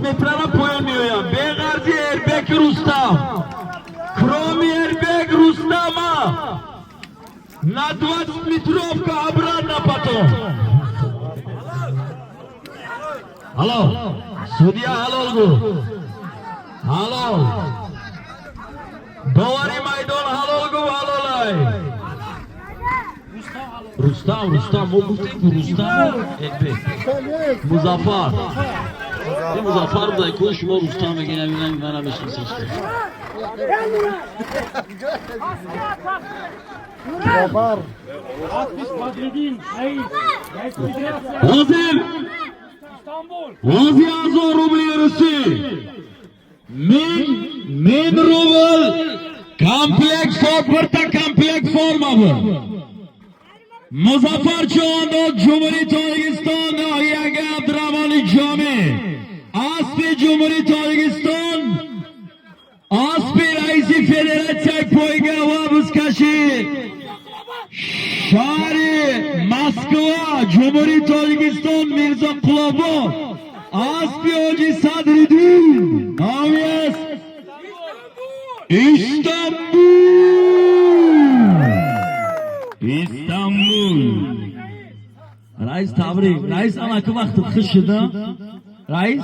metrana koyamıyor ya. Begazi Erbek Rustam. Kromi Erbek Rustama. Na 20 metrovka обратно потом. Alo. Sudya halolgu. Halol. Dovari maydon halolgu halolay. Rustam. O Rustam Erbek. Muzaffar. Muzaffar da konuşma Rustam'a gelen bana meşgul seçti. Muzaffar. Hazır. Vazi Azor rubli Rusi. Min ruble kompleks kompleks forma bu. Muzaffar Çoğan'da Cumhuriyet Tacikistan Nahiyage Abdurrahmani Cami Aspi Cumhuriyet Tacikistan Aspi Raisi Federatsiya Poyga va Buzkashi Shahri Moskva Cumhuriyet Tacikistan Mirza Qulobod Aspi Hoji Sadriddin Naviyas İstanbul Reis tabrik. Reis ana ki vakti kışıda. Reis